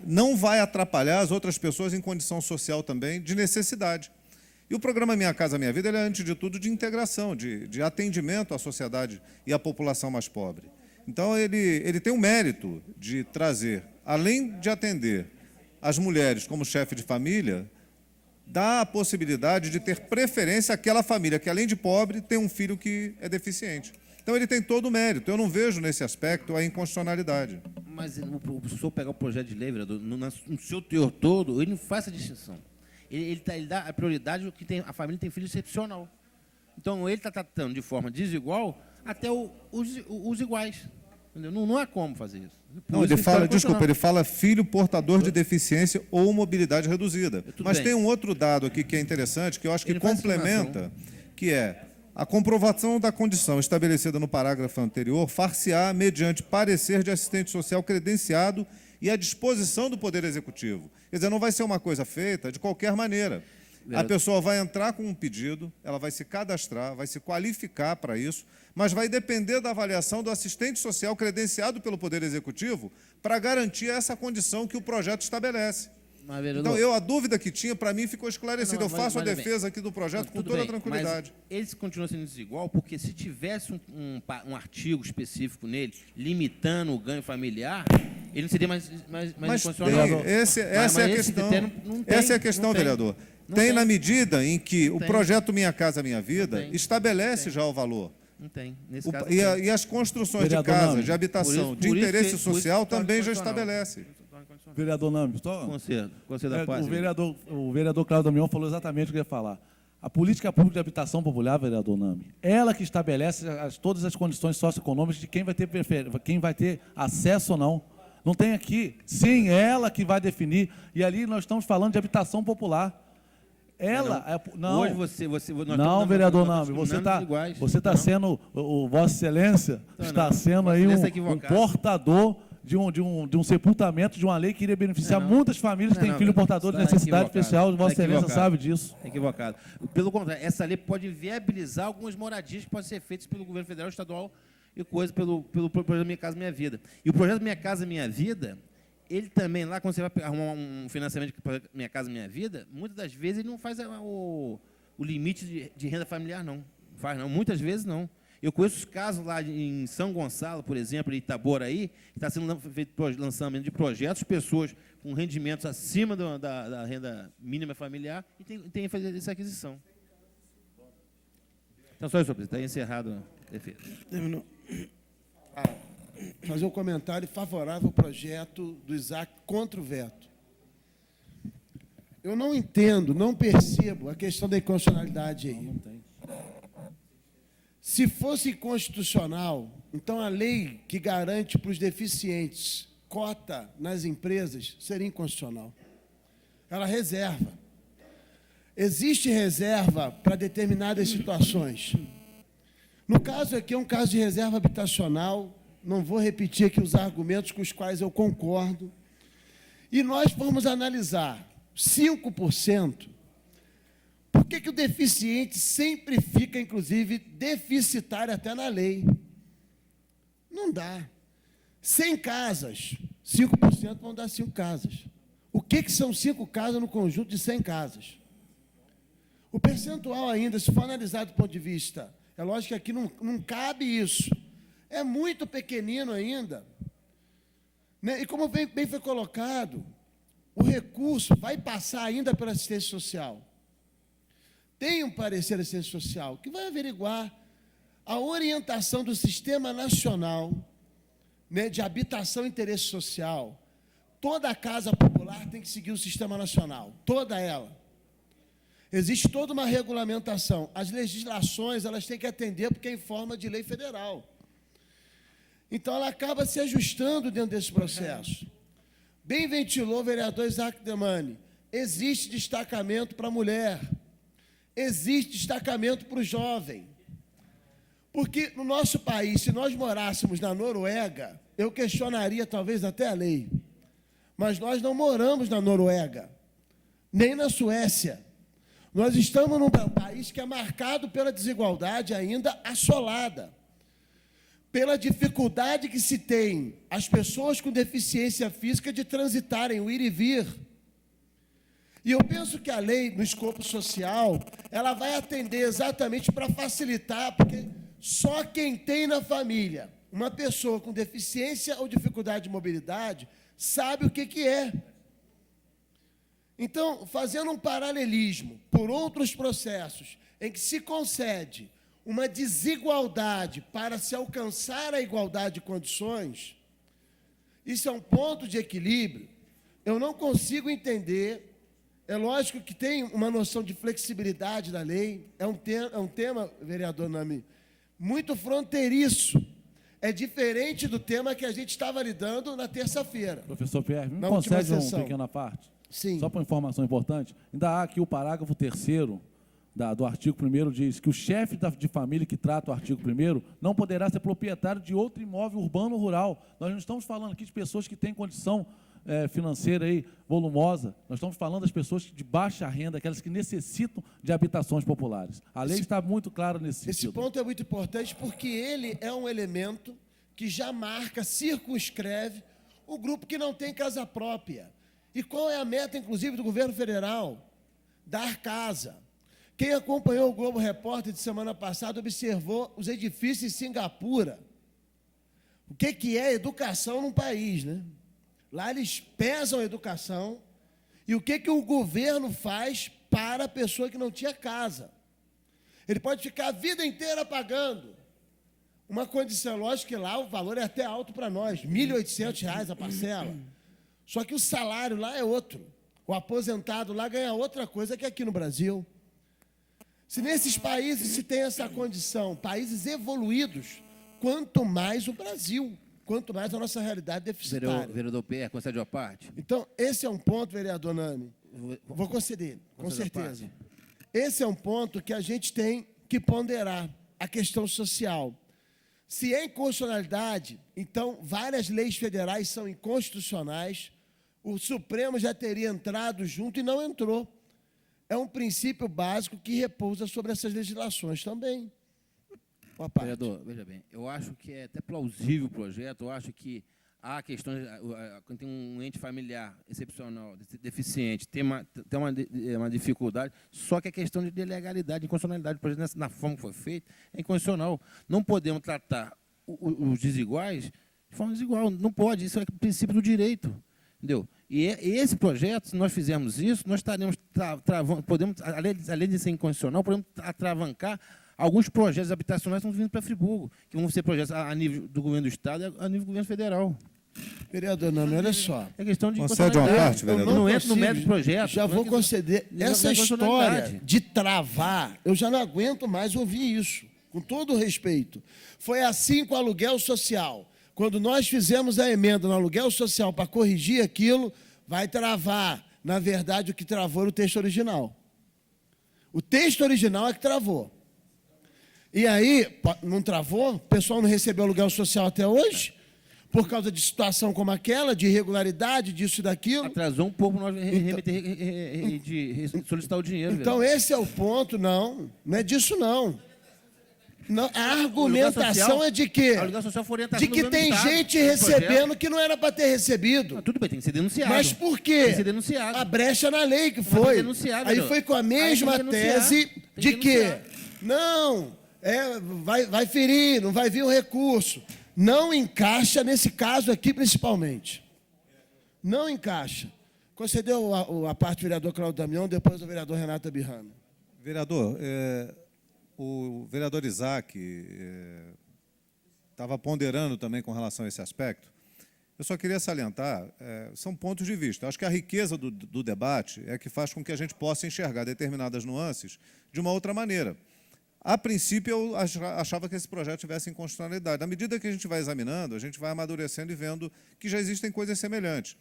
não vai atrapalhar as outras pessoas em condição social também de necessidade. E o programa Minha Casa Minha Vida ele é, antes de tudo, de integração, de atendimento à sociedade e à população mais pobre. Então, ele tem o mérito de trazer, além de atender as mulheres como chefe de família, dá a possibilidade de ter preferência àquela família que, além de pobre, tem um filho que é deficiente. Então, ele tem todo o mérito. Eu não vejo, nesse aspecto, a inconstitucionalidade. Mas o senhor pegar o projeto de lei, vereador, no seu teor todo, ele não faz essa distinção. Ele dá a prioridade que a família tem filho excepcional. Então, ele está tratando de forma desigual até os iguais. Entendeu? Não há como fazer isso. Não, ele fala filho portador de deficiência ou mobilidade reduzida. Mas tem um outro dado aqui que é interessante, que eu acho que complementa, que é a comprovação da condição estabelecida no parágrafo anterior far-se-á mediante parecer de assistente social credenciado e à disposição do Poder Executivo. Quer dizer, não vai ser uma coisa feita de qualquer maneira. A pessoa vai entrar com um pedido, ela vai se cadastrar, vai se qualificar para isso, mas vai depender da avaliação do assistente social credenciado pelo Poder Executivo para garantir essa condição que o projeto estabelece. Então, a dúvida que tinha, para mim, ficou esclarecida. Eu faço a defesa aqui do projeto com toda a tranquilidade. Mas ele continua sendo desigual porque, se tivesse um artigo específico nele, limitando o ganho familiar, ele não seria mais inconstitucional. Essa é a questão. Essa é a questão, vereador. Tem na medida em que o projeto Minha Casa Minha Vida estabelece já o valor. Não tem. Nesse caso, e as construções de casas, de habitação, de interesse social também já estabelece. Vereador Nami, o vereador Cláudio Damião falou exatamente o que eu ia falar. A política pública de habitação popular, vereador Nami, ela que estabelece todas as condições socioeconômicas de quem vai ter acesso ou não. Não tem aqui. Sim, ela que vai definir. E ali nós estamos falando de habitação popular. Não. Hoje não, vereador Nami, você está sendo, Vossa Excelência está sendo aí um portador de um sepultamento de uma lei que iria beneficiar muitas famílias que têm filho portador de necessidade especial. Vossa Excelência sabe disso. Está equivocado. Pelo contrário, essa lei pode viabilizar algumas moradias que podem ser feitas pelo governo federal, estadual e coisa pelo projeto Minha Casa Minha Vida. E o projeto Minha Casa Minha Vida, ele também, lá, quando você vai arrumar um financiamento de Minha Casa Minha Vida, muitas das vezes ele não faz o limite de renda familiar, não. Faz, não. Muitas vezes, não. Eu conheço os casos lá em São Gonçalo, por exemplo, em Itaboraí, que está sendo feito lançamento de projetos, pessoas com rendimentos acima da renda mínima familiar e tem que fazer essa aquisição. Então, só isso, senhor presidente. Está encerrado a defesa. Terminou. Fazer um comentário favorável ao projeto do Isaac contra o veto. Eu não entendo, não percebo a questão da inconstitucionalidade aí. Não tem. Se fosse constitucional, então a lei que garante para os deficientes cota nas empresas seria inconstitucional. Ela reserva. Existe reserva para determinadas situações. No caso aqui é um caso de reserva habitacional, não vou repetir aqui os argumentos com os quais eu concordo. E nós vamos analisar 5%. Por que o deficiente sempre fica, inclusive, deficitário até na lei? Não dá. 100 casas, 5% vão dar 5 casas. O que são 5 casas no conjunto de 100 casas? O percentual ainda, se for analisado do ponto de vista, é lógico que aqui não cabe isso, é muito pequenino ainda. Né? E como bem foi colocado, o recurso vai passar ainda pela assistência social. Tem um parecer da assistência social que vai averiguar a orientação do Sistema Nacional, né, de Habitação e Interesse Social. Toda a casa popular tem que seguir o Sistema Nacional, toda ela. Existe toda uma regulamentação. As legislações, elas têm que atender porque é em forma de lei federal. Então, ela acaba se ajustando dentro desse processo. Bem ventilou o vereador Isaac Demani, existe destacamento para a mulher, existe destacamento para o jovem. Porque no nosso país, se nós morássemos na Noruega, eu questionaria talvez até a lei. Mas nós não moramos na Noruega, nem na Suécia. Nós estamos num país que é marcado pela desigualdade ainda assolada, pela dificuldade que se tem as pessoas com deficiência física de transitarem, o ir e vir. E eu penso que a lei, no escopo social, ela vai atender exatamente para facilitar, porque só quem tem na família uma pessoa com deficiência ou dificuldade de mobilidade sabe o que é. Então, fazendo um paralelismo por outros processos em que se concede uma desigualdade para se alcançar a igualdade de condições, isso é um ponto de equilíbrio. Eu não consigo entender. É lógico que tem uma noção de flexibilidade da lei, é um tema, vereador Nami, muito fronteiriço. É diferente do tema que a gente estava lidando na terça-feira. Professor Pierre, me Na última concede uma sessão. pequena parte? Sim. Só para uma informação importante. Ainda há aqui o parágrafo 3º do artigo 1º diz que o chefe de família que trata o artigo 1º não poderá ser proprietário de outro imóvel urbano ou rural. Nós não estamos falando aqui de pessoas que têm condição financeira aí, volumosa. Nós estamos falando das pessoas de baixa renda, aquelas que necessitam de habitações populares. A lei está muito clara nesse Esse sentido. ponto é muito importante porque ele é um elemento que já marca, circunscreve o grupo que não tem casa própria. E qual é a meta, inclusive, do governo federal? Dar casa. Quem acompanhou o Globo Repórter de semana passada observou os edifícios em Singapura. O que é educação num país, né? Lá eles pesam a educação. E o que o governo faz para a pessoa que não tinha casa? Ele pode ficar a vida inteira pagando. Uma condição, lógico que lá o valor é até alto para nós, R$ 1.800 a parcela. Só que o salário lá é outro. O aposentado lá ganha outra coisa que aqui no Brasil. Se nesses países se tem essa condição, países evoluídos, quanto mais o Brasil, quanto mais a nossa realidade deficitária. Vereador Pierre, concede a parte? Então, esse é um ponto, vereador Nami, vou conceder, com certeza. Esse é um ponto que a gente tem que ponderar, a questão social. Se é inconstitucionalidade, então várias leis federais são inconstitucionais, o Supremo já teria entrado junto e não entrou. É um princípio básico que repousa sobre essas legislações também. Vereador, veja bem, eu acho que é até plausível o projeto, eu acho que há questões, quando tem um ente familiar excepcional, deficiente, tem uma dificuldade, só que a questão de legalidade, inconstitucionalidade, por exemplo, na forma que foi feito, é inconstitucional. Não podemos tratar os desiguais de forma desigual, não pode, isso é o princípio do direito, entendeu? E esse projeto, se nós fizermos isso, nós estaremos travando, além de ser inconstitucional, podemos atravancar alguns projetos habitacionais que estão vindo para Friburgo, que vão ser projetos a nível do governo do Estado e a nível do governo federal. Vereador Nami, olha só. É questão de Concede uma parte, Eu vereador? não entra no mérito do projeto. Já vou conceder. Essa história de travar, eu já não aguento mais ouvir isso, com todo o respeito. Foi assim com o aluguel social. Quando nós fizemos a emenda no aluguel social para corrigir aquilo, vai travar. Na verdade, o que travou era o texto original. O texto original é que travou. E aí, não travou? O pessoal não recebeu aluguel social até hoje? Por causa de situação como aquela, de irregularidade, disso e daquilo? Atrasou um pouco nós solicitar o dinheiro. Então, velho. esse é o ponto, não é disso, não. A argumentação é de quê? A aluguel social foi orientação De do que governo tem do Estado, gente do recebendo projeto. que não era para ter recebido. Tudo bem, tem que ser denunciado. Mas por quê? Tem que ser denunciado. A brecha na lei que Mas tem foi. que denunciar, Aí velho. foi com a Aí mesma tem que denunciar. tese Tem de que que denunciar. não, vai ferir, não vai vir o recurso. Não encaixa nesse caso aqui, principalmente. Não encaixa. Concedeu a parte do vereador Cláudio Damião, depois o vereador Renato Abirrame. Vereador, o vereador Isaac estava ponderando também com relação a esse aspecto. Eu só queria salientar, são pontos de vista. Acho que a riqueza do debate é que faz com que a gente possa enxergar determinadas nuances de uma outra maneira. A princípio, eu achava que esse projeto tivesse inconstitucionalidade. Na medida que a gente vai examinando, a gente vai amadurecendo e vendo que já existem coisas semelhantes.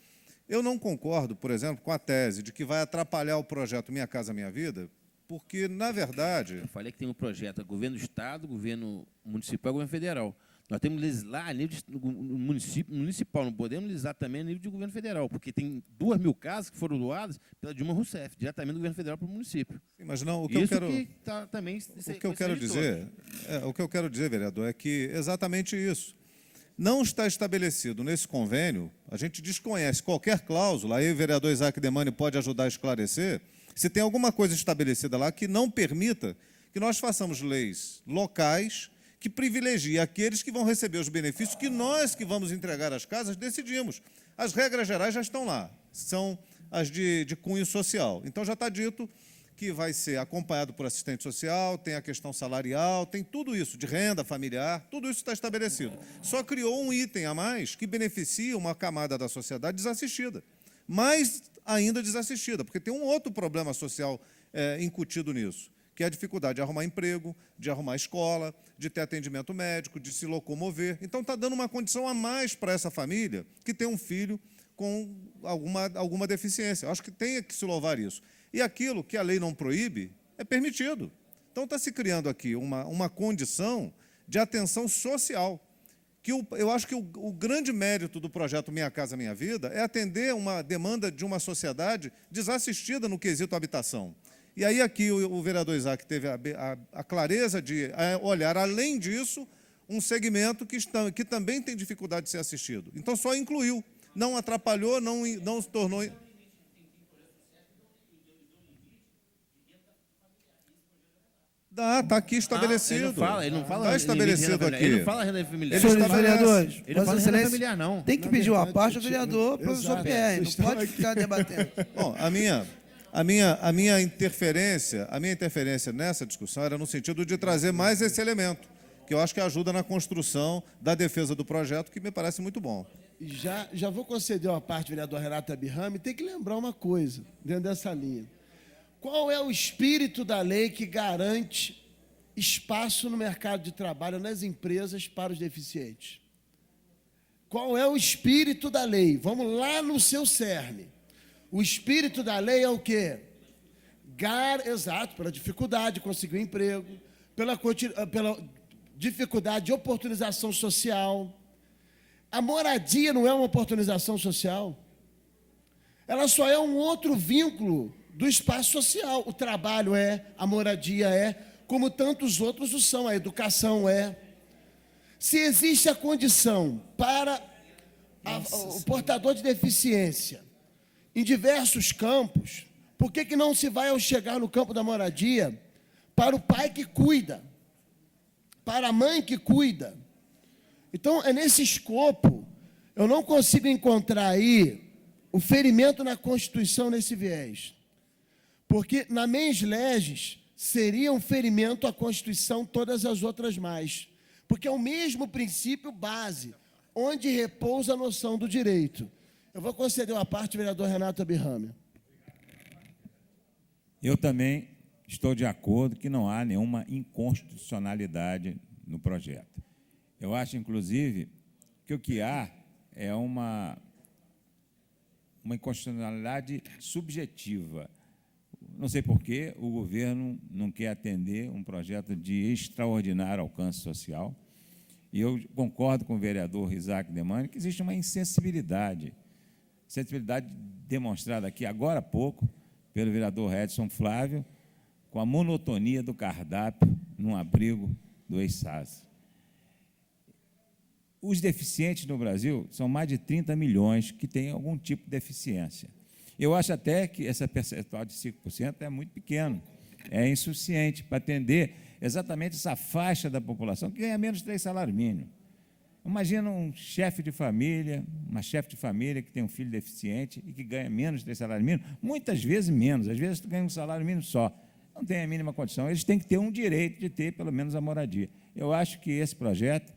Eu não concordo, por exemplo, com a tese de que vai atrapalhar o projeto Minha Casa Minha Vida, porque, na verdade... Eu falei que tem um projeto, governo do Estado, governo municipal e governo federal. Nós temos que legislar a nível municipal, não podemos legislar também a nível de governo federal, porque tem 2.000 casas que foram doadas pela Dilma Rousseff, diretamente do governo federal para o município. Sim, mas não, o que eu quero dizer, vereador, é que exatamente isso. Não está estabelecido nesse convênio, a gente desconhece qualquer cláusula, aí o vereador Isaac Demani pode ajudar a esclarecer, se tem alguma coisa estabelecida lá que não permita que nós façamos leis locais que privilegiem aqueles que vão receber os benefícios que nós que vamos entregar às casas decidimos. As regras gerais já estão lá, são as de cunho social. Então já está dito que vai ser acompanhado por assistente social, tem a questão salarial, tem tudo isso, de renda familiar, tudo isso está estabelecido. Só criou um item a mais que beneficia uma camada da sociedade desassistida. Mais ainda desassistida, porque tem um outro problema social incutido nisso, que é a dificuldade de arrumar emprego, de arrumar escola, de ter atendimento médico, de se locomover. Então, está dando uma condição a mais para essa família que tem um filho com alguma deficiência. Acho que tem que se louvar isso. E aquilo que a lei não proíbe é permitido. Então, está se criando aqui uma condição de atenção social, que eu acho que o grande mérito do projeto Minha Casa Minha Vida é atender uma demanda de uma sociedade desassistida no quesito habitação. E aí aqui o vereador Isaac teve a clareza de olhar, além disso, um segmento que também tem dificuldade de ser assistido. Então, só incluiu, não atrapalhou, não se tornou... Está aqui estabelecido. Ele não fala Está estabelecido aqui. Ele não fala renda familiar. Senhores vereadores, Ele não fala Vossa renda Excelência familiar, não. tem que pedir uma parte ao vereador, professor Exato. Pierre, não Vocês pode estão ficar debatendo. Bom, a minha interferência nessa discussão era no sentido de trazer mais esse elemento, que eu acho que ajuda na construção da defesa do projeto, que me parece muito bom. Já vou conceder uma parte, vereador Renato Abirrame, tem que lembrar uma coisa, dentro dessa linha. Qual é o espírito da lei que garante espaço no mercado de trabalho, nas empresas, para os deficientes? Qual é o espírito da lei? Vamos lá no seu cerne. O espírito da lei é o quê? Exato, pela dificuldade de conseguir um emprego, pela dificuldade de oportunização social. A moradia não é uma oportunização social. Ela só é um outro vínculo do espaço social. O trabalho a moradia como tantos outros o são, a educação Se existe a condição para o portador de deficiência em diversos campos, por que não se vai, ao chegar no campo da moradia, para o pai que cuida, para a mãe que cuida? Então, é nesse escopo, eu não consigo encontrar aí o ferimento na Constituição nesse viés. Porque, na mens legis, seria um ferimento à Constituição, todas as outras mais. Porque é o mesmo princípio base, onde repousa a noção do direito. Eu vou conceder uma parte, vereador Renato Abirrame. Eu também estou de acordo que não há nenhuma inconstitucionalidade no projeto. Eu acho, inclusive, que o que há é uma inconstitucionalidade subjetiva. Não sei por que o governo não quer atender um projeto de extraordinário alcance social. E eu concordo com o vereador Isaac Demani que existe uma insensibilidade demonstrada aqui agora há pouco pelo vereador Edson Flávio, com a monotonia do cardápio num abrigo do ex-SAS. Os deficientes no Brasil são mais de 30 milhões que têm algum tipo de deficiência. Eu acho até que essa percentual de 5% é muito pequeno, é insuficiente para atender exatamente essa faixa da população que ganha menos de 3 salários mínimos. Imagina um chefe de família, uma chefe de família que tem um filho deficiente e que ganha menos de 3 salários mínimos, muitas vezes menos, às vezes ganha um salário mínimo só, não tem a mínima condição. Eles têm que ter um direito de ter, pelo menos, a moradia. Eu acho que esse projeto,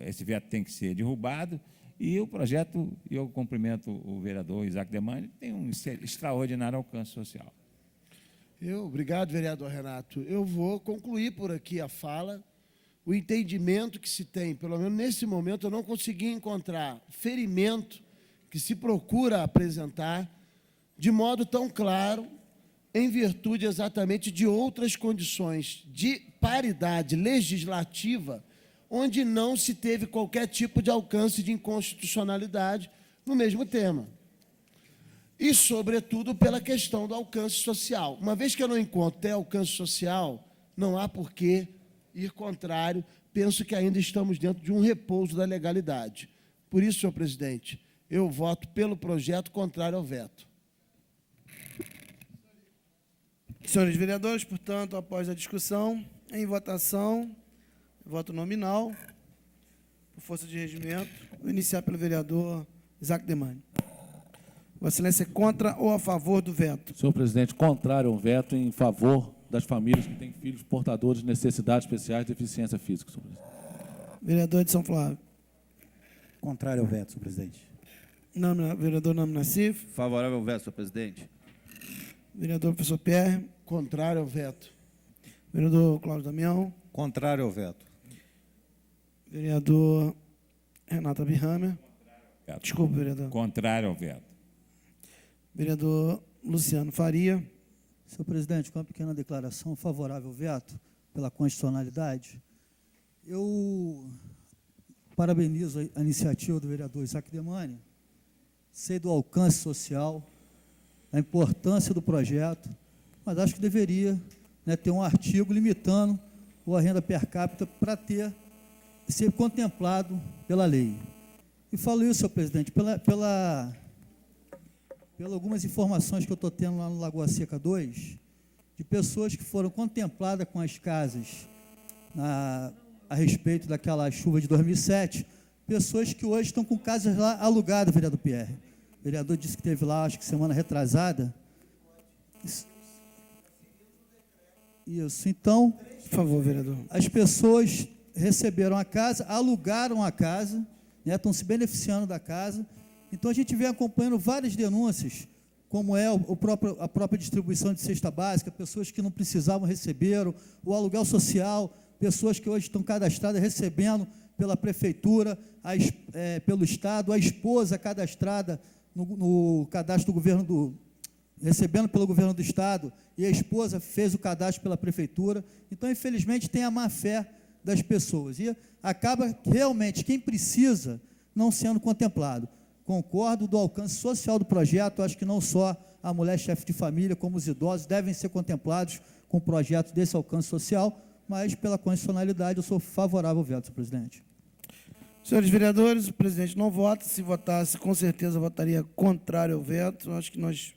esse veto tem que ser derrubado, e o projeto, eu cumprimento o vereador Isaac Demani, tem um extraordinário alcance social. Obrigado, vereador Renato. Eu vou concluir por aqui a fala. O entendimento que se tem, pelo menos nesse momento, eu não consegui encontrar ferimento que se procura apresentar de modo tão claro, em virtude exatamente de outras condições de paridade legislativa, onde não se teve qualquer tipo de alcance de inconstitucionalidade no mesmo tema. E, sobretudo, pela questão do alcance social. Uma vez que eu não encontro até alcance social, não há por que ir contrário. Penso que ainda estamos dentro de um repouso da legalidade. Por isso, senhor presidente, eu voto pelo projeto, contrário ao veto. Senhores vereadores, portanto, após a discussão, em votação, voto nominal, por força de regimento, vou iniciar pelo vereador Isaac Demani. Vossa Excelência é contra ou a favor do veto? Senhor presidente, contrário ao veto, em favor das famílias que têm filhos portadores de necessidades especiais de deficiência física, senhor presidente. Vereador de São Flávio. Contrário ao veto, senhor presidente. Vereador Nami Nassif. Favorável ao veto, senhor presidente. Vereador professor Pierre. Contrário ao veto. Vereador Cláudio Damião. Contrário ao veto. Vereador Renato Abirramer. Veto. Desculpa, vereador. Contrário ao veto. Vereador Luciano Faria. Senhor presidente, com uma pequena declaração favorável ao veto, pela constitucionalidade, eu parabenizo a iniciativa do vereador Isaac Demani, sei do alcance social, da importância do projeto, mas acho que deveria, né, ter um artigo limitando a renda per capita para ser contemplado pela lei. E falo isso, senhor presidente, pelas algumas informações que eu estou tendo lá no Lagoa Seca 2, de pessoas que foram contempladas com as casas a respeito daquela chuva de 2007, pessoas que hoje estão com casas lá alugadas, vereador Pierre. O vereador disse que teve lá, acho que semana retrasada. Isso. Então, Por favor, vereador. as pessoas receberam a casa, alugaram a casa, né, estão se beneficiando da casa. Então, a gente vem acompanhando várias denúncias, como é a própria distribuição de cesta básica, pessoas que não precisavam receberam, o aluguel social, pessoas que hoje estão cadastradas recebendo pela prefeitura, pelo Estado, a esposa cadastrada no cadastro do governo recebendo pelo governo do Estado, e a esposa fez o cadastro pela prefeitura. Então, infelizmente, tem a má-fé das pessoas, e acaba realmente quem precisa não sendo contemplado. Concordo do alcance social do projeto, acho que não só a mulher chefe de família, como os idosos, devem ser contemplados com projetos desse alcance social, mas pela constitucionalidade eu sou favorável ao veto, senhor presidente. Senhores vereadores, o presidente não vota. Se votasse, com certeza votaria contrário ao veto. Acho que nós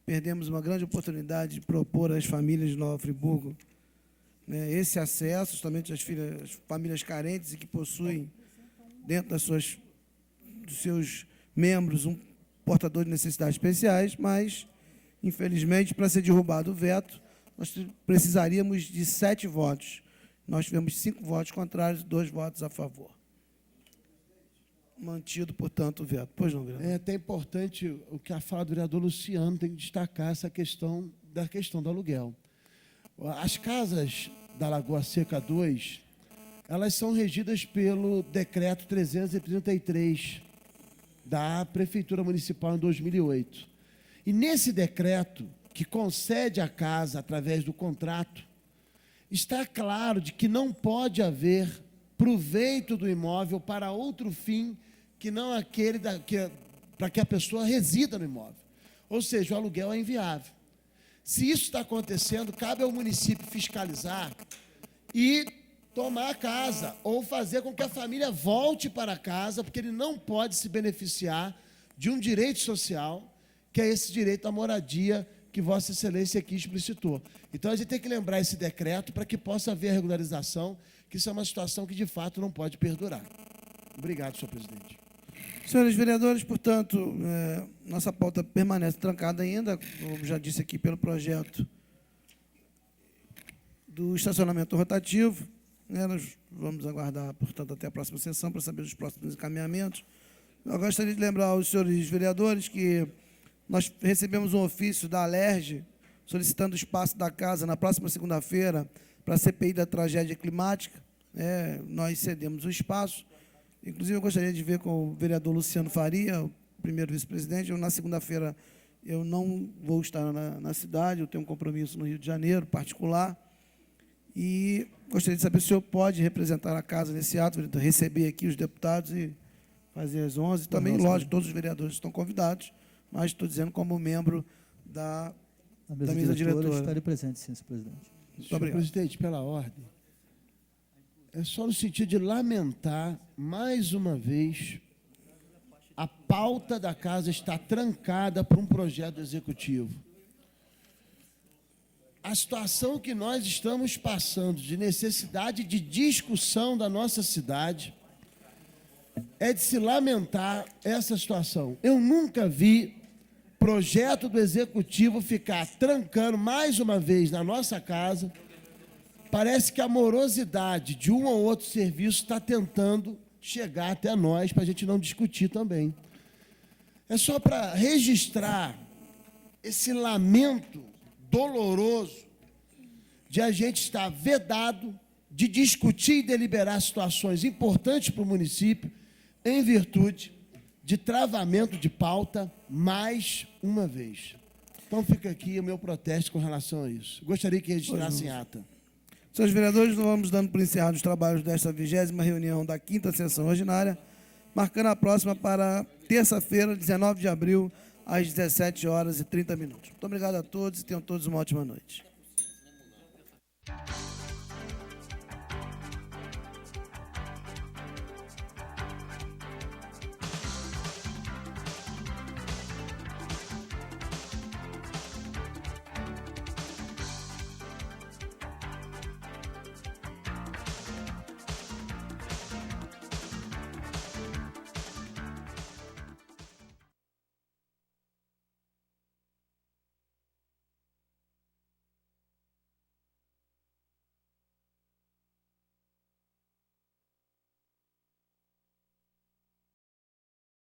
perdemos uma grande oportunidade de propor às famílias de Nova Friburgo, né, esse acesso, justamente às famílias carentes e que possuem dentro dos seus membros um portador de necessidades especiais, mas, infelizmente, para ser derrubado o veto, nós precisaríamos de 7 votos. Nós tivemos 5 votos contrários e 2 votos a favor. Mantido, portanto, o veto. Pois não, vereador? É até importante o que a fala do vereador Luciano tem que destacar essa questão do aluguel. As casas da Lagoa Seca 2, elas são regidas pelo decreto 333 da Prefeitura Municipal em 2008. E nesse decreto, que concede a casa através do contrato, está claro de que não pode haver proveito do imóvel para outro fim que não aquele para que a pessoa resida no imóvel. Ou seja, o aluguel é inviável. Se isso está acontecendo, cabe ao município fiscalizar e tomar a casa, ou fazer com que a família volte para a casa, porque ele não pode se beneficiar de um direito social, que é esse direito à moradia que Vossa Excelência aqui explicitou. Então, a gente tem que lembrar esse decreto para que possa haver a regularização, que isso é uma situação que, de fato, não pode perdurar. Obrigado, senhor presidente. Senhores vereadores, portanto, nossa pauta permanece trancada ainda, como já disse aqui, pelo projeto do estacionamento rotativo. Nós vamos aguardar, portanto, até a próxima sessão para saber os próximos encaminhamentos. Eu gostaria de lembrar aos senhores vereadores que nós recebemos um ofício da Alerj solicitando o espaço da casa na próxima segunda-feira para a CPI da tragédia climática. Nós cedemos o espaço. Inclusive, eu gostaria de ver com o vereador Luciano Faria, o primeiro vice-presidente. Na segunda-feira eu não vou estar na cidade, eu tenho um compromisso no Rio de Janeiro, particular. E gostaria de saber se o senhor pode representar a casa nesse ato, receber aqui os deputados e fazer às 11. Também, lógico, todos os vereadores estão convidados, mas estou dizendo como membro da mesa diretora. Estarei presente, sim, senhor presidente. Senhor presidente, pela ordem, é só no sentido de lamentar, mais uma vez, a pauta da casa está trancada por um projeto executivo. A situação que nós estamos passando de necessidade de discussão da nossa cidade é de se lamentar essa situação. Eu nunca vi projeto do executivo ficar trancando mais uma vez na nossa casa. Parece que a morosidade de um ou outro serviço está tentando chegar até nós para a gente não discutir também. É só para registrar esse lamento doloroso de a gente estar vedado de discutir e deliberar situações importantes para o município em virtude de travamento de pauta mais uma vez. Então fica aqui o meu protesto com relação a isso. Gostaria que registrassem ata. Senhores vereadores, nós vamos dando por encerrados os trabalhos desta 20ª reunião da 5ª sessão ordinária, marcando a próxima para terça-feira, 19 de abril, às 17h30. Muito obrigado a todos e tenham todos uma ótima noite.